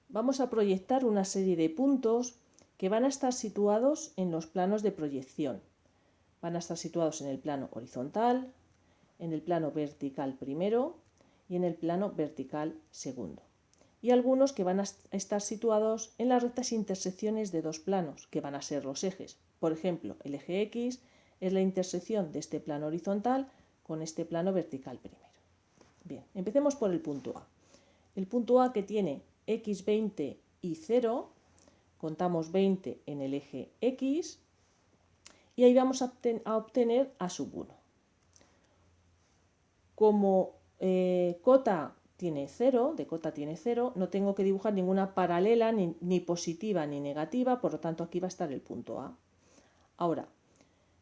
vamos a proyectar una serie de puntos que van a estar situados en los planos de proyección. Van a estar situados en el plano horizontal, en el plano vertical primero y en el plano vertical segundo. Y algunos que van a estar situados en las rectas intersecciones de dos planos, que van a ser los ejes. Por ejemplo, el eje X es la intersección de este plano horizontal con este plano vertical primero. Bien, empecemos por el punto A. El punto A, que tiene x20 y 0, contamos 20 en el eje X y ahí vamos a obtener A sub 1. Como cota tiene 0, de cota tiene 0, no tengo que dibujar ninguna paralela ni positiva ni negativa, por lo tanto aquí va a estar el punto A. Ahora,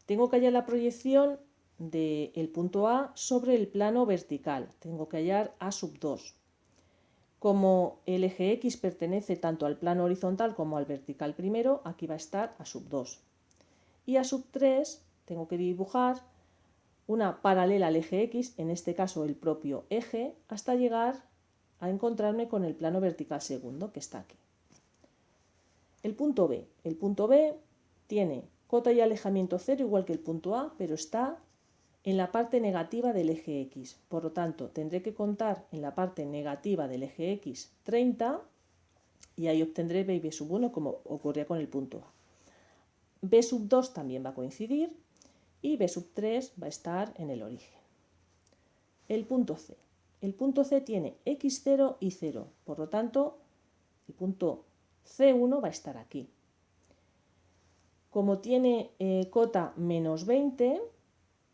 tengo que hallar la proyección del punto A sobre el plano vertical. Tengo que hallar A sub 2. Como el eje X pertenece tanto al plano horizontal como al vertical primero, aquí va a estar A sub 2. Y A sub 3 tengo que dibujar una paralela al eje X, en este caso el propio eje, hasta llegar a encontrarme con el plano vertical segundo, que está aquí. El punto B. El punto B tiene cota y alejamiento 0 igual que el punto A, pero está en la parte negativa del eje X. Por lo tanto, tendré que contar en la parte negativa del eje X 30 y ahí obtendré B y B sub 1 como ocurría con el punto A. B sub 2 también va a coincidir y B sub 3 va a estar en el origen. El punto C. El punto C tiene x0 y 0, por lo tanto el punto C1 va a estar aquí. Como tiene cota menos 20,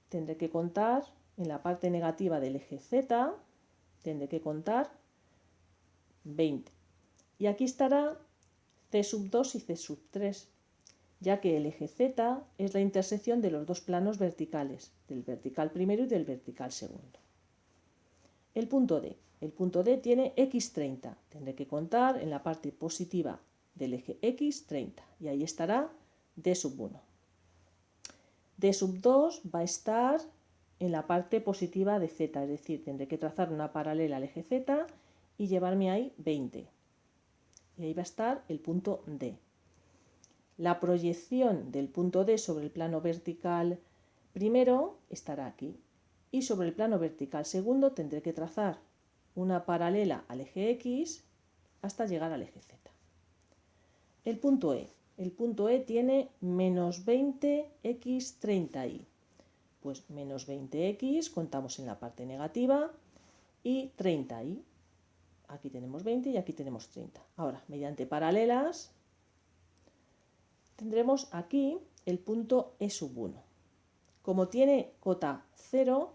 tendré que contar en la parte negativa del eje Z, tendré que contar 20. Y aquí estará C sub 2 y C sub 3, ya que el eje Z es la intersección de los dos planos verticales, del vertical primero y del vertical segundo. El punto D. El punto D tiene x30. Tendré que contar en la parte positiva del eje X 30 y ahí estará D sub 1. D sub 2 va a estar en la parte positiva de Z, es decir, tendré que trazar una paralela al eje Z y llevarme ahí 20. Y ahí va a estar el punto D. La proyección del punto D sobre el plano vertical primero estará aquí y sobre el plano vertical segundo tendré que trazar una paralela al eje X hasta llegar al eje Z. El punto E. El punto E tiene menos 20x30y. Pues menos 20x contamos en la parte negativa y 30y. Aquí tenemos 20 y aquí tenemos 30. Ahora, mediante paralelas, tendremos aquí el punto E sub 1. Como tiene cota 0,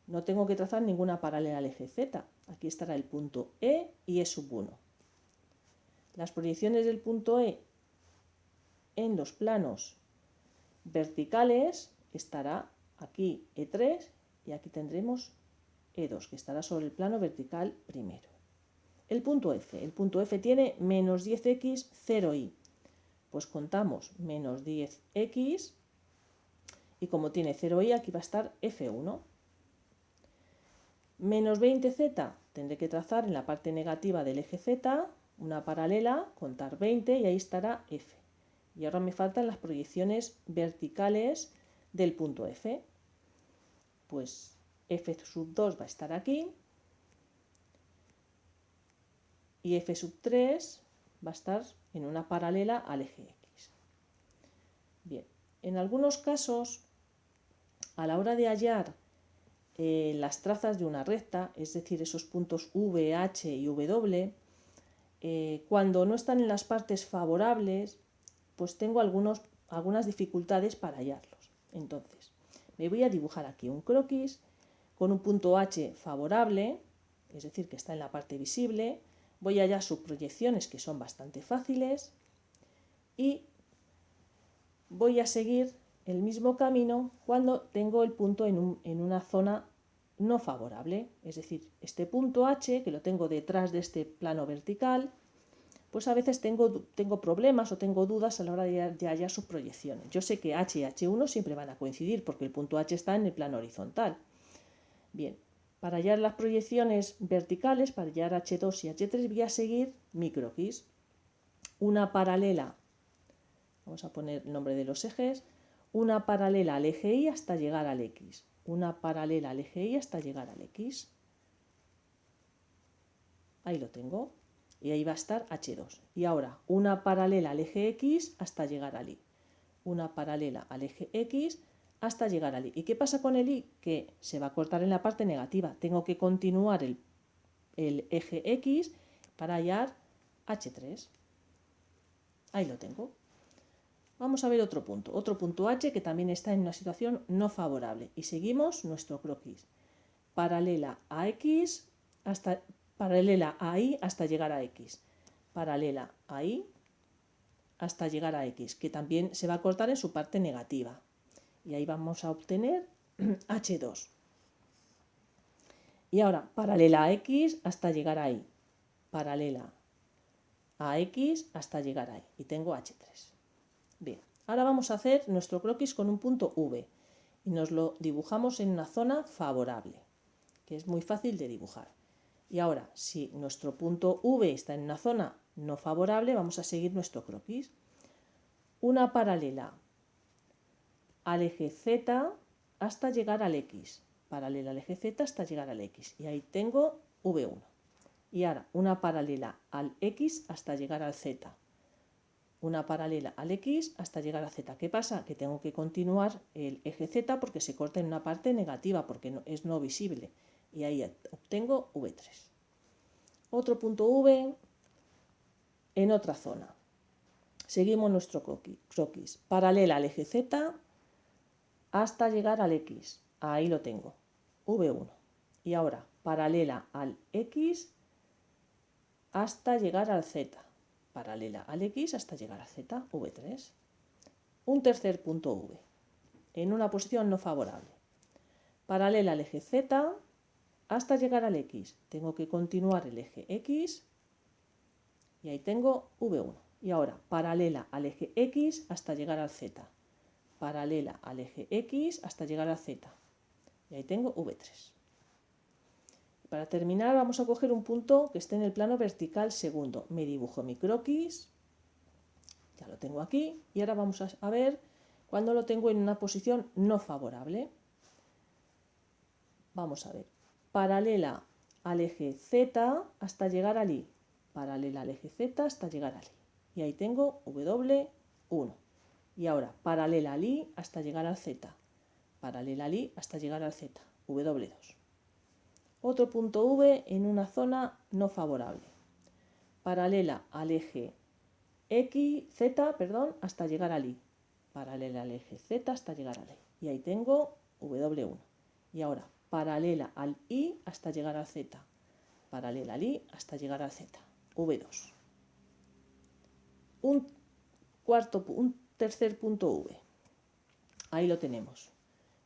no tengo que trazar ninguna paralela al eje Z. Aquí estará el punto E y E sub 1. Las proyecciones del punto E en los planos verticales estará aquí E3 y aquí tendremos E2, que estará sobre el plano vertical primero. El punto F. El punto F tiene menos 10x 0y. Pues contamos menos 10x y como tiene 0y aquí va a estar F1. Menos 20z tendré que trazar en la parte negativa del eje Z una paralela, contar 20 y ahí estará F. Y ahora me faltan las proyecciones verticales del punto F. Pues F sub 2 va a estar aquí y F sub 3 va a estar en una paralela al eje X. Bien, en algunos casos, a la hora de hallar las trazas de una recta, es decir, esos puntos V, H y W, cuando no están en las partes favorables, pues tengo algunas dificultades para hallarlos. Entonces, me voy a dibujar aquí un croquis con un punto H favorable, es decir, que está en la parte visible. Voy a hallar sus proyecciones, que son bastante fáciles, y voy a seguir el mismo camino cuando tengo el punto en una zona no favorable, es decir, este punto H, que lo tengo detrás de este plano vertical, pues a veces tengo problemas o tengo dudas a la hora de hallar sus proyecciones. Yo sé que H y H1 siempre van a coincidir porque el punto H está en el plano horizontal. Bien, Para hallar las proyecciones verticales, para hallar H2 y H3, voy a seguir mi croquis. Una paralela, vamos a poner el nombre de los ejes, una paralela al eje Y hasta llegar al X. Una paralela al eje Y hasta llegar al X. Ahí lo tengo. Y ahí va a estar H2. Y ahora una paralela al eje X hasta llegar al Y. Una paralela al eje X hasta llegar al Y. ¿Y qué pasa con el Y? Que se va a cortar en la parte negativa. Tengo que continuar el eje X para hallar H3. Ahí lo tengo. Vamos a ver otro punto H que también está en una situación no favorable. Y seguimos nuestro croquis. Paralela a X hasta... Paralela a Y hasta llegar a X. Paralela a Y hasta llegar a X, que también se va a cortar en su parte negativa. Y ahí vamos a obtener H2. Y ahora, paralela a X hasta llegar a Y. Paralela a X hasta llegar a Y. Y tengo H3. Bien, ahora vamos a hacer nuestro croquis con un punto V. Y nos lo dibujamos en una zona favorable, que es muy fácil de dibujar. Y ahora, si nuestro punto V está en una zona no favorable, vamos a seguir nuestro croquis. Una paralela al eje Z hasta llegar al X. Paralela al eje Z hasta llegar al X. Y ahí tengo V1. Y ahora, una paralela al X hasta llegar al Z. Una paralela al X hasta llegar a Z. ¿Qué pasa? Que tengo que continuar el eje Z porque se corta en una parte negativa, porque es no visible. Y ahí obtengo V3. Otro punto V en otra zona. Seguimos nuestro croquis. Paralela al eje Z hasta llegar al X. Ahí lo tengo. V1. Y ahora, paralela al X hasta llegar al Z. Paralela al X hasta llegar al Z. V3. Un tercer punto V en una posición no favorable. Paralela al eje Z hasta llegar al X. Tengo que continuar el eje X y ahí tengo V1. Y ahora, paralela al eje X hasta llegar al Z. Paralela al eje X hasta llegar al Z. Y ahí tengo V3. Para terminar, vamos a coger un punto que esté en el plano vertical segundo. Me dibujo mi croquis. Ya lo tengo aquí. Y ahora vamos a ver cuando lo tengo en una posición no favorable. Vamos a ver. Paralela al eje Z hasta llegar al Y. Paralela al eje Z hasta llegar al Y. Y ahí tengo W1. Y ahora, paralela al Y hasta llegar al Z. Paralela al Y hasta llegar al Z. W2. Otro punto V en una zona no favorable. Paralela al eje Z hasta llegar al Y. Paralela al eje Z hasta llegar al Y. Y ahí tengo W1. Y ahora, paralela al Y hasta llegar al Z. Paralela al Y hasta llegar al Z. V2. Un tercer punto V. Ahí lo tenemos.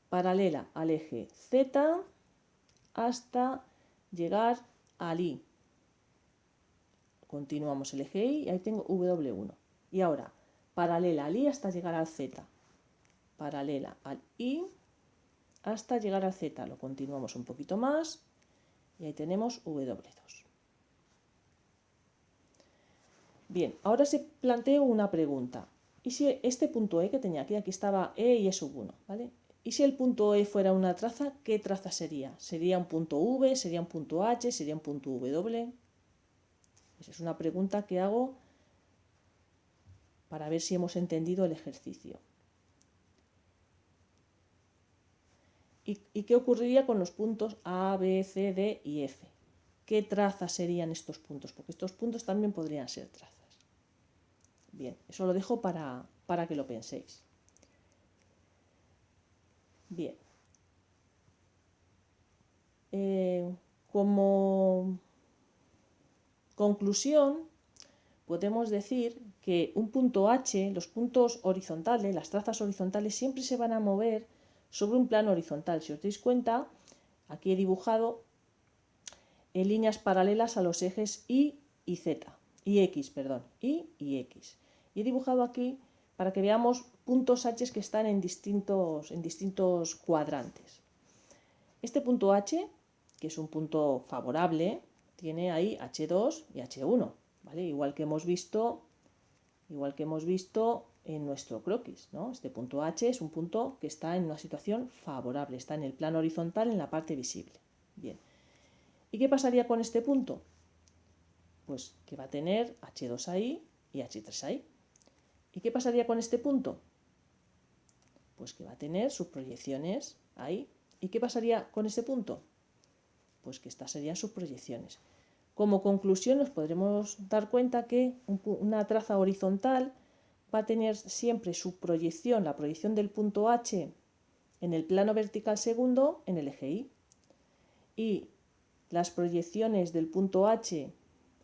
Paralela al eje Z hasta llegar al Y. Continuamos el eje Y y ahí tengo W1. Y ahora, paralela al Y hasta llegar al Z. Paralela al Y hasta llegar al Z. Lo continuamos un poquito más y ahí tenemos W2. Bien, ahora se planteo una pregunta. ¿Y si este punto E que tenía aquí, aquí estaba E y E1, ¿vale? ¿Y si el punto E fuera una traza, qué traza sería? ¿Sería un punto V? ¿Sería un punto H? ¿Sería un punto W? Esa es una pregunta que hago para ver si hemos entendido el ejercicio. ¿Y qué ocurriría con los puntos A, B, C, D y F? ¿Qué trazas serían estos puntos? Porque estos puntos también podrían ser trazas. Bien, eso lo dejo para que lo penséis. Bien. Como conclusión, podemos decir que un punto H, los puntos horizontales, las trazas horizontales, siempre se van a mover sobre un plano horizontal. Si os dais cuenta, aquí he dibujado en líneas paralelas a los ejes Y y Z, y X, perdón, Y y X. Y he dibujado aquí para que veamos puntos H que están en distintos cuadrantes. Este punto H que es un punto favorable, tiene ahí H2 y H1, ¿vale? Igual que hemos visto en nuestro croquis, ¿no? Este punto H es un punto que está en una situación favorable, está en el plano horizontal en la parte visible. Bien. ¿Y qué pasaría con este punto? Pues que va a tener H2 ahí y H3 ahí. ¿Y qué pasaría con este punto? Pues que va a tener sus proyecciones ahí. ¿Y qué pasaría con este punto? Pues que estas serían sus proyecciones. Como conclusión nos podremos dar cuenta que una traza horizontal va a tener siempre su proyección, la proyección del punto H en el plano vertical segundo en el eje Y. Y las proyecciones del punto H,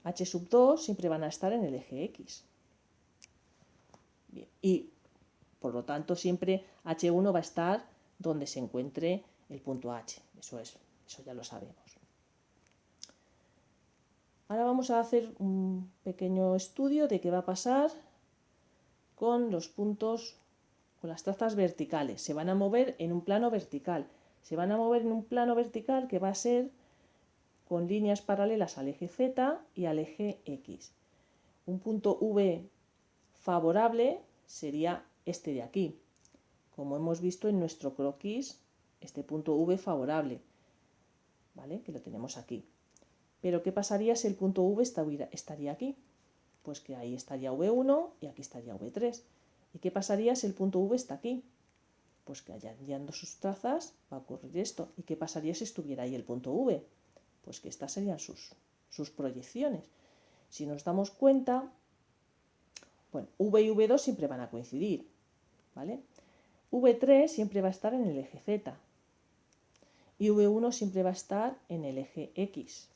H sub 2, siempre van a estar en el eje X. Bien. Y por lo tanto siempre H1 va a estar donde se encuentre el punto H. Eso ya lo sabemos. Ahora vamos a hacer un pequeño estudio de qué va a pasar con los puntos, con las trazas verticales. Se van a mover en un plano vertical. Se van a mover en un plano vertical que va a ser con líneas paralelas al eje Z y al eje X. Un punto V favorable sería este de aquí. Como hemos visto en nuestro croquis, este punto V favorable, ¿vale? Que lo tenemos aquí. Pero ¿qué pasaría si el punto V estaría aquí? Pues que ahí estaría V1 y aquí estaría V3. ¿Y qué pasaría si el punto V está aquí? Pues que hallando sus trazas va a ocurrir esto. ¿Y qué pasaría si estuviera ahí el punto V? Pues que estas serían sus proyecciones. Si nos damos cuenta, bueno, V y V2 siempre van a coincidir, ¿vale? V3 siempre va a estar en el eje Z y V1 siempre va a estar en el eje X.